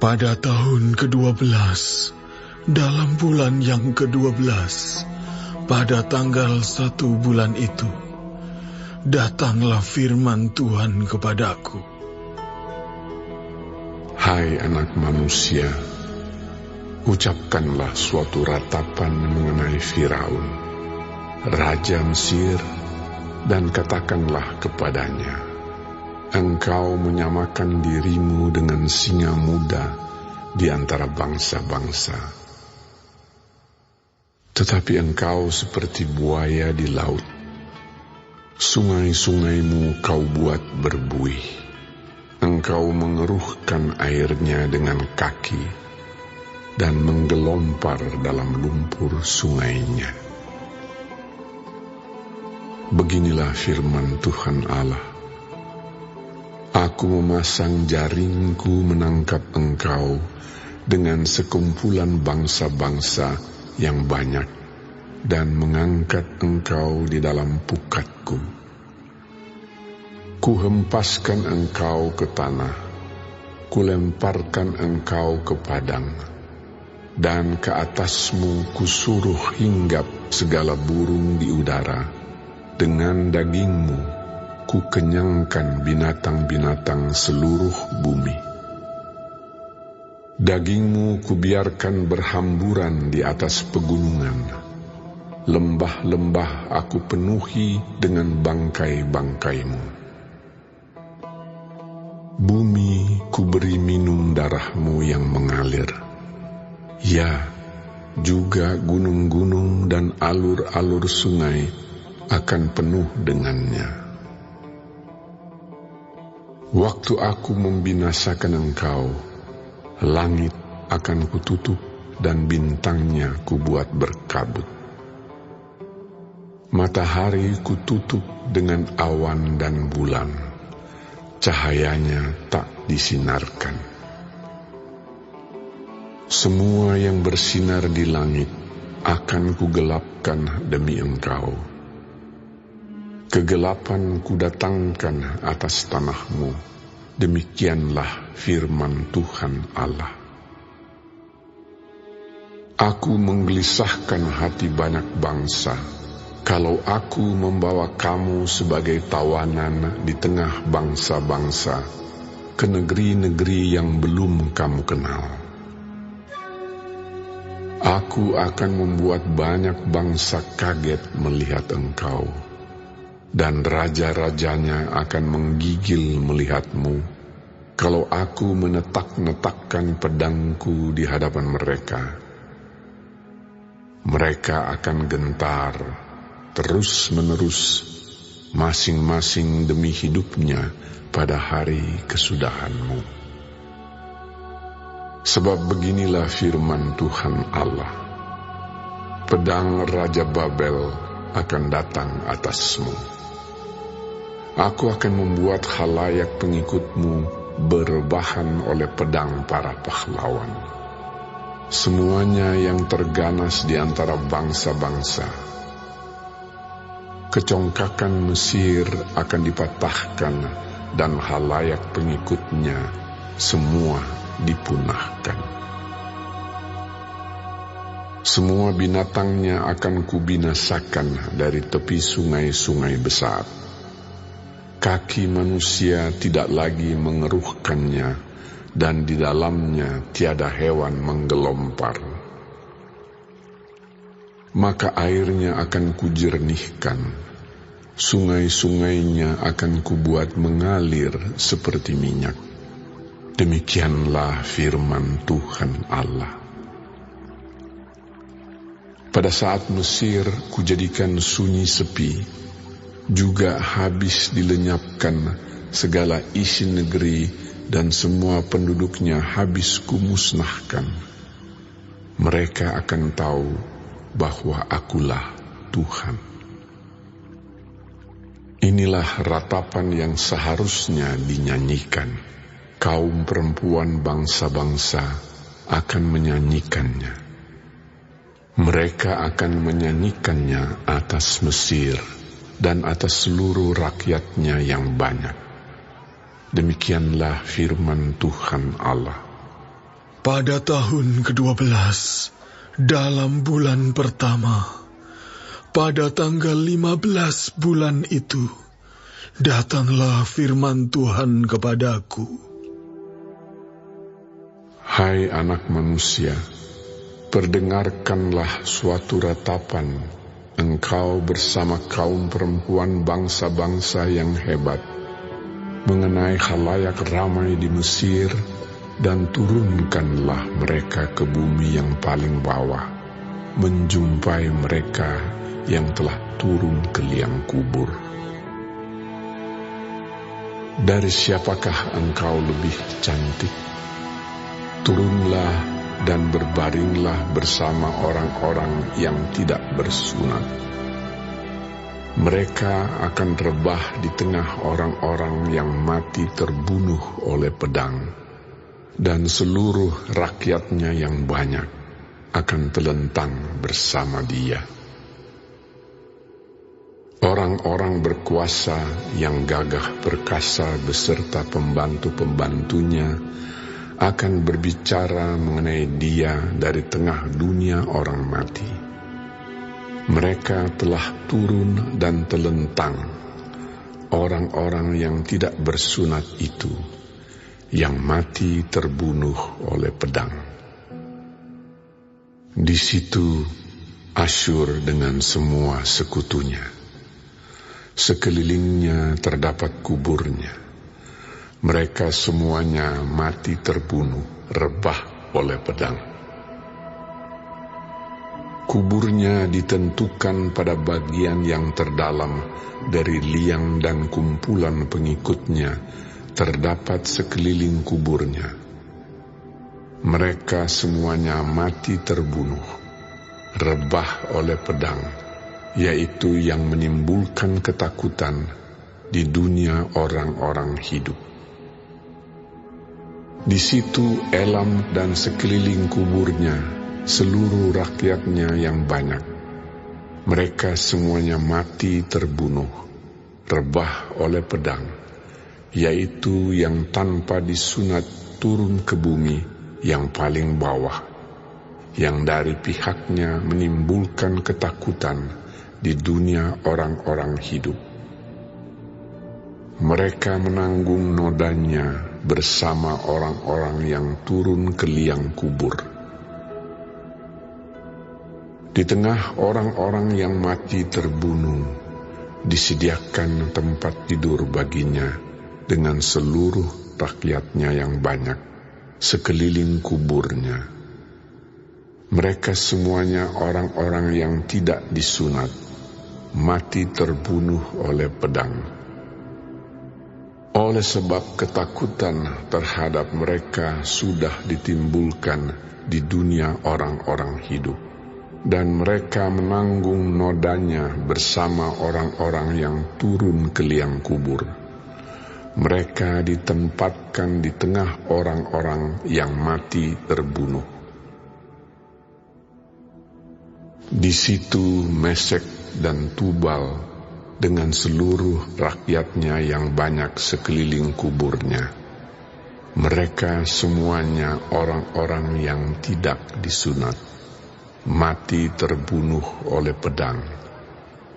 Pada tahun ke-12, dalam bulan yang ke-12, pada tanggal 1 bulan itu, datanglah firman Tuhan kepadaku. Hai anak manusia, ucapkanlah suatu ratapan mengenai Firaun, Raja Mesir, dan katakanlah kepadanya, engkau menyamakan dirimu dengan singa muda di antara bangsa-bangsa. Tetapi engkau seperti buaya di laut. Sungai-sungaimu kau buat berbuih. Engkau mengeruhkan airnya dengan kaki dan menggelompar dalam lumpur sungainya. Beginilah firman Tuhan Allah. Aku memasang jaringku menangkap engkau dengan sekumpulan bangsa-bangsa yang banyak dan mengangkat engkau di dalam pukatku. Kuhempaskan engkau ke tanah, kulemparkan engkau ke padang, dan ke atasmu kusuruh hinggap segala burung di udara. Dengan dagingmu ku kenyangkan binatang-binatang seluruh bumi. Dagingmu kubiarkan berhamburan di atas pegunungan. Lembah-lembah aku penuhi dengan bangkai-bangkaimu. Bumi kuberi minum darahmu yang mengalir. Ya, juga gunung-gunung dan alur-alur sungai akan penuh dengannya. Waktu aku membinasakan engkau, langit akan kututup dan bintangnya kubuat berkabut. Matahari kututup dengan awan dan bulan, cahayanya tak disinarkan. Semua yang bersinar di langit akan kugelapkan demi engkau. Kegelapan kudatangkan atas tanahmu, demikianlah firman Tuhan Allah. Aku menggelisahkan hati banyak bangsa, kalau aku membawa kamu sebagai tawanan di tengah bangsa-bangsa, ke negeri-negeri yang belum kamu kenal. Aku akan membuat banyak bangsa kaget melihat engkau, dan raja-rajanya akan menggigil melihatmu, kalau aku menetak-netakkan pedangku di hadapan mereka. Mereka akan gentar, terus-menerus, masing-masing demi hidupnya pada hari kesudahanmu. Sebab beginilah firman Tuhan Allah, pedang Raja Babel akan datang atasmu. Aku akan membuat khalayak pengikutmu berbahan oleh pedang para pahlawan. Semuanya yang terganas di antara bangsa-bangsa. Kecongkakan Mesir akan dipatahkan dan khalayak pengikutnya semua dipunahkan. Semua binatangnya akan kubinasakan dari tepi sungai-sungai besar. Kaki manusia tidak lagi mengeruhkannya, dan di dalamnya tiada hewan menggelompar. Maka airnya akan kujernihkan, sungai-sungainya akan kubuat mengalir seperti minyak. Demikianlah firman Tuhan Allah. Pada saat Mesir kujadikan sunyi sepi, juga habis dilenyapkan segala isi negeri dan semua penduduknya habis kumusnahkan. Mereka akan tahu bahwa akulah Tuhan. Inilah ratapan yang seharusnya dinyanyikan. Kaum perempuan bangsa-bangsa akan menyanyikannya. Mereka akan menyanyikannya atas Mesir dan atas seluruh rakyatnya yang banyak. Demikianlah firman Tuhan Allah. Pada tahun ke-12, dalam bulan pertama, pada tanggal 15 bulan itu, datanglah firman Tuhan kepadaku. Hai anak manusia, perdengarkanlah suatu ratapan, engkau bersama kaum perempuan bangsa-bangsa yang hebat, mengenai khalayak ramai di Mesir, dan turunkanlah mereka ke bumi yang paling bawah, menjumpai mereka yang telah turun ke liang kubur. Dari siapakah engkau lebih cantik? Turunlah dan berbaringlah bersama orang-orang yang tidak bersunat. Mereka akan rebah di tengah orang-orang yang mati terbunuh oleh pedang, dan seluruh rakyatnya yang banyak akan telentang bersama dia. Orang-orang berkuasa yang gagah perkasa beserta pembantu-pembantunya akan berbicara mengenai dia dari tengah dunia orang mati. Mereka telah turun dan telentang, orang-orang yang tidak bersunat itu, yang mati terbunuh oleh pedang. Di situ Asyur dengan semua sekutunya. Sekelilingnya terdapat kuburnya. Mereka semuanya mati terbunuh, rebah oleh pedang. Kuburnya ditentukan pada bagian yang terdalam dari liang dan kumpulan pengikutnya terdapat sekeliling kuburnya. Mereka semuanya mati terbunuh, rebah oleh pedang, yaitu yang menimbulkan ketakutan di dunia orang-orang hidup. Di situ Elam dan sekeliling kuburnya, seluruh rakyatnya yang banyak. Mereka semuanya mati terbunuh, rebah oleh pedang, yaitu yang tanpa disunat turun ke bumi yang paling bawah, yang dari pihaknya menimbulkan ketakutan di dunia orang-orang hidup. Mereka menanggung nodanya bersama orang-orang yang turun ke liang kubur. Di tengah orang-orang yang mati terbunuh, disediakan tempat tidur baginya dengan seluruh rakyatnya yang banyak, sekeliling kuburnya. Mereka semuanya orang-orang yang tidak disunat, mati terbunuh oleh pedang. Oleh sebab ketakutan terhadap mereka sudah ditimbulkan di dunia orang-orang hidup, dan mereka menanggung nodanya bersama orang-orang yang turun ke liang kubur. Mereka ditempatkan di tengah orang-orang yang mati terbunuh. Di situ Mesek dan Tubal dengan seluruh rakyatnya yang banyak sekeliling kuburnya. Mereka semuanya orang-orang yang tidak disunat, mati terbunuh oleh pedang,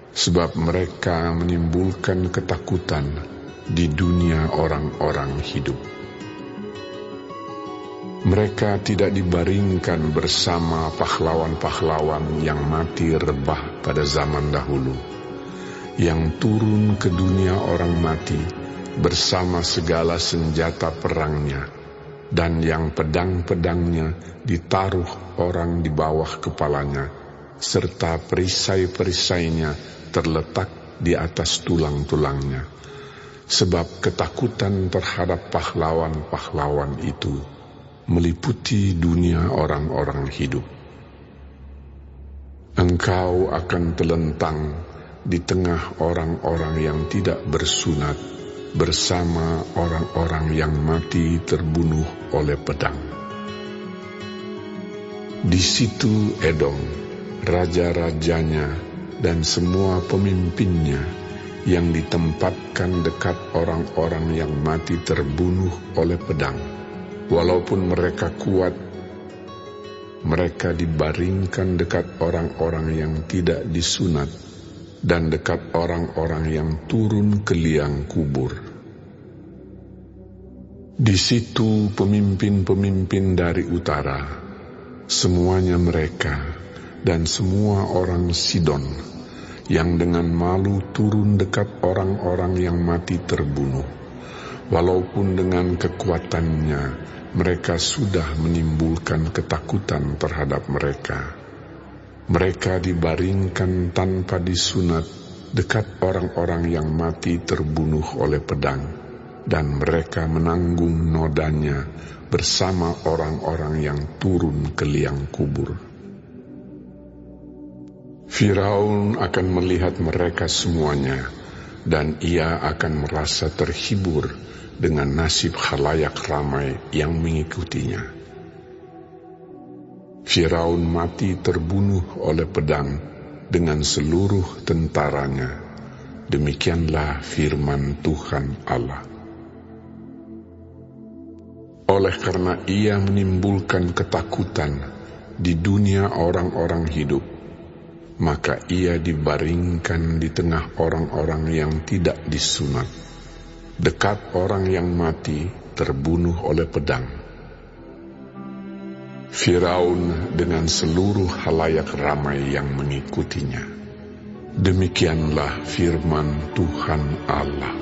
sebab mereka menimbulkan ketakutan di dunia orang-orang hidup. Mereka tidak dibaringkan bersama pahlawan-pahlawan yang mati rebah pada zaman dahulu, yang turun ke dunia orang mati bersama segala senjata perangnya, dan yang pedang-pedangnya ditaruh orang di bawah kepalanya, serta perisai-perisainya terletak di atas tulang-tulangnya. Sebab ketakutan terhadap pahlawan-pahlawan itu meliputi dunia orang-orang hidup. Engkau akan telentang di tengah orang-orang yang tidak bersunat bersama orang-orang yang mati terbunuh oleh pedang. Di situ Edom, raja-rajanya dan semua pemimpinnya yang ditempatkan dekat orang-orang yang mati terbunuh oleh pedang, walaupun mereka kuat mereka dibaringkan dekat orang-orang yang tidak disunat dan dekat orang-orang yang turun ke liang kubur. Di situ pemimpin-pemimpin dari utara, semuanya mereka dan semua orang Sidon, yang dengan malu turun dekat orang-orang yang mati terbunuh, walaupun dengan kekuatannya mereka sudah menimbulkan ketakutan terhadap mereka. Mereka dibaringkan tanpa disunat dekat orang-orang yang mati terbunuh oleh pedang, dan mereka menanggung nodanya bersama orang-orang yang turun ke liang kubur. Firaun akan melihat mereka semuanya, dan ia akan merasa terhibur dengan nasib khalayak ramai yang mengikutinya. Firaun mati terbunuh oleh pedang dengan seluruh tentaranya. Demikianlah firman Tuhan Allah. Oleh karena ia menimbulkan ketakutan di dunia orang-orang hidup, maka ia dibaringkan di tengah orang-orang yang tidak disunat, dekat orang yang mati terbunuh oleh pedang. Firaun dengan seluruh khalayak ramai yang mengikutinya. Demikianlah firman Tuhan Allah.